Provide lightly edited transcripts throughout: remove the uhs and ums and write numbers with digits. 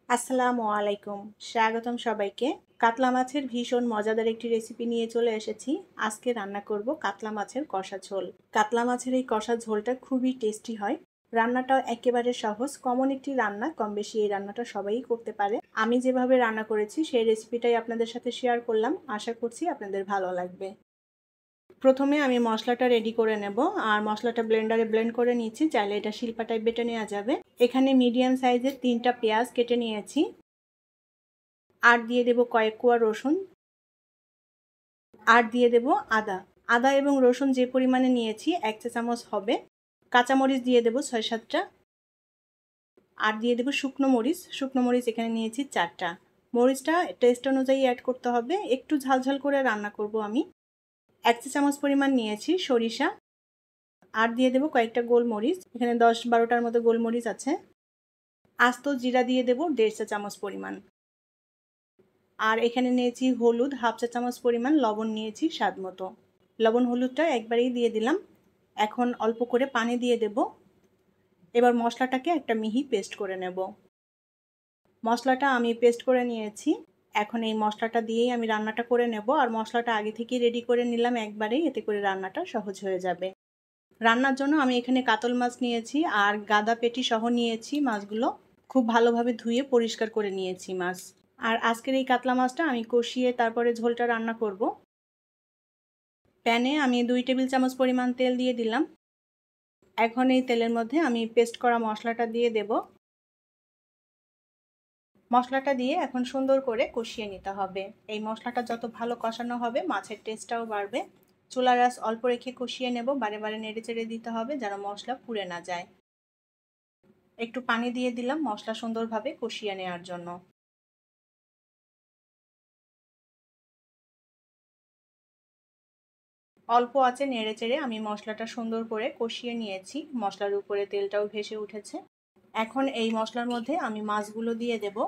আসসালামু আলাইকুম। স্বাগতম সবাইকে। কাতলা মাছের ভীষণ মজাদার একটি রেসিপি নিয়ে চলে এসেছি। আজকে রান্না করব কাতলা মাছের কষা ঝোল। কাতলা মাছের এই কষা ঝোলটা খুবই টেস্টি হয়। রান্নাটাও একেবারে সহজ, কমন একটি রান্না। কম বেশি এই রান্নাটা সবাই করতে পারে। আমি যেভাবে রান্না করেছি সেই রেসিপিটাই আপনাদের সাথে শেয়ার করলাম। আশা করছি আপনাদের ভালো লাগবে। প্রথমে আমি মশলাটা রেডি করে নেব, আর মশলাটা ব্লেন্ডারে ব্লেন্ড করে নিয়েছি। চাইলে এটা শিলপাটায় বেটে নেওয়া যাবে। এখানে মিডিয়াম সাইজের 3টা পেঁয়াজ কেটে নিয়েছি। আর দিয়ে দেব কয়েক কোয়া রসুন, আর দিয়ে দেব আদা। আদা এবং রসুন যে পরিমাণে নিয়েছি 1 চা চামচ হবে। কাঁচামরিচ দিয়ে দেব 6-7টা, আর দিয়ে দেব শুকনো মরিচ। শুকনো মরিচ এখানে নিয়েছি 4টা। মরিচটা টেস্ট অনুযায়ী অ্যাড করতে হবে, একটু ঝালঝাল করে রান্না করব আমি। 1 চা চামচ পরিমাণ নিয়েছি সরিষা, আর দিয়ে দেব কয়েকটা গোলমরিচ। এখানে 10-12টার মতো গোলমরিচ আছে। আস্ত জিরা দিয়ে দেব 1.5 চা চামচ পরিমাণ। আর এখানে নিয়েছি হলুদ 1/2 চা চামচ পরিমাণ, লবণ নিয়েছি স্বাদ মতো। লবণ হলুদটা একবারেই দিয়ে দিলাম। এখন অল্প করে পানি দিয়ে দেব। এবার মশলাটাকে একটা মিহি পেস্ট করে নেব। মশলাটা আমি পেস্ট করে নিয়েছি। এখন এই মশলাটা দিয়েই আমি রান্নাটা করে নেব। আর মশলাটা আগে থেকেই রেডি করে নিলাম একবারেই, এতে করে রান্নাটা সহজ হয়ে যাবে। রান্নার জন্য আমি এখানে কাতল মাছ নিয়েছি আর গাদা পেটি সহ নিয়েছি মাছগুলো। খুব ভালোভাবে ধুয়ে পরিষ্কার করে নিয়েছি মাছ। আর আজকের এই কাতলা মাছটা আমি কষিয়ে তারপরে ঝোলটা রান্না করব। প্যানে আমি 2 টেবিল চামচ পরিমাণ তেল দিয়ে দিলাম। এখন এই তেলের মধ্যে আমি পেস্ট করা মশলাটা দিয়ে দেব। মশলাটা দিয়ে এখন সুন্দর করে কষিয়ে নিতে হবে। এই মশলাটা যত ভালো কষানো হবে মাছের টেস্টটাও বাড়বে। চুলার আঁচ অল্প রেখে কষিয়ে নেব, বারে বারে নেড়ে চেড়ে দিতে হবে যেন মশলা পুড়ে না যায়। একটু পানি দিয়ে দিলাম মশলা সুন্দরভাবে কষিয়ে নেওয়ার জন্য। অল্প আঁচে নেড়ে চেড়ে আমি মশলাটা সুন্দর করে কষিয়ে নিয়েছি। মশলার উপরে তেলটাও ভেসে উঠেছে। এখন এই মশলার মধ্যে আমি মাছগুলো দিয়ে দেব।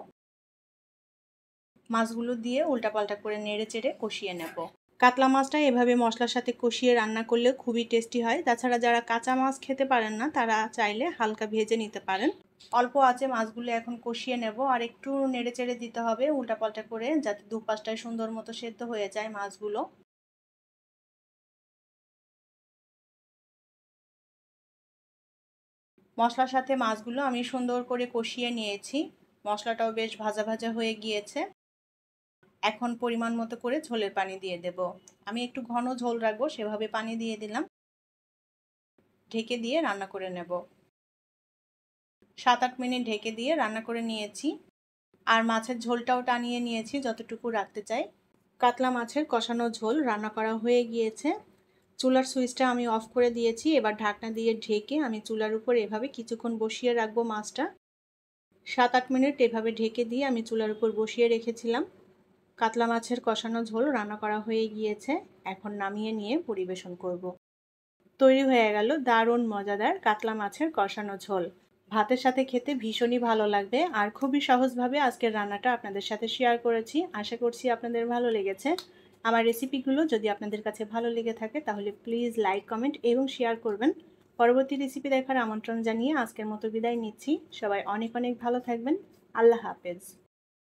মাছগুলো দিয়ে উল্টাপাল্টা করে নেড়ে চেড়ে কষিয়ে নেব। কাতলা মাছটা এভাবে মশলার সাথে কষিয়ে রান্না করলে খুবই টেস্টি হয়। তাছাড়া যারা কাঁচা মাছ খেতে পারেন না তারা চাইলে হালকা ভেজে নিতে পারেন। অল্প আঁচে মাছগুলো এখন কষিয়ে নেব, আর একটু নেড়ে চেড়ে দিতে হবে উল্টাপাল্টা করে, যাতে দুপাশটায় সুন্দর মতো সেদ্ধ হয়ে যায় মাছগুলো। মশলার সাথে মাছগুলো আমি সুন্দর করে কষিয়ে নিয়েছি। মশলাটাও বেশ ভাজা ভাজা হয়ে গিয়েছে। এখন পরিমাণ মতো করে ঝোলের পানি দিয়ে দেব। আমি একটু ঘন ঝোল রাখবো, সেভাবে পানি দিয়ে দিলাম। ঢেকে দিয়ে রান্না করে নেব। 7-8 মিনিট ঢেকে দিয়ে রান্না করে নিয়েছি। আর মাছের ঝোলটাও টানিয়ে নিয়েছি যতটুকু রাখতে চাই। কাতলা মাছের কষানো ঝোল রান্না করা হয়ে গিয়েছে। চুলার সুইচটা আমি অফ করে দিয়েছি। এবার ঢাকনা দিয়ে ঢেকে আমি চুলার উপর এভাবে কিছুক্ষণ বসিয়ে রাখবো মাছটা। 7-8 মিনিট এভাবে ঢেকে দিয়ে আমি চুলার উপর বসিয়ে রেখেছিলাম। কাতলা মাছের কষানো ঝোল রান্না করা হয়ে গিয়েছে। এখন নামিয়ে নিয়ে পরিবেশন করব। তৈরি হয়ে গেল দারুণ মজাদার কাতলা মাছের কষানো ঝোল। ভাতের সাথে খেতে ভীষণই ভালো লাগবে। আর খুবই সহজভাবে আজকের রান্নাটা আপনাদের সাথে শেয়ার করেছি। আশা করছি আপনাদের ভালো লেগেছে। আমার রেসিপিগুলো যদি আপনাদের কাছে ভালো লেগে থাকে তাহলে প্লিজ লাইক, কমেন্ট এবং শেয়ার করবেন। পরবর্তী রেসিপি দেখার আমন্ত্রণ জানিয়ে আজকের মতো বিদায় নিচ্ছি। সবাই অনেক অনেক ভালো থাকবেন। আল্লাহ হাফেজ।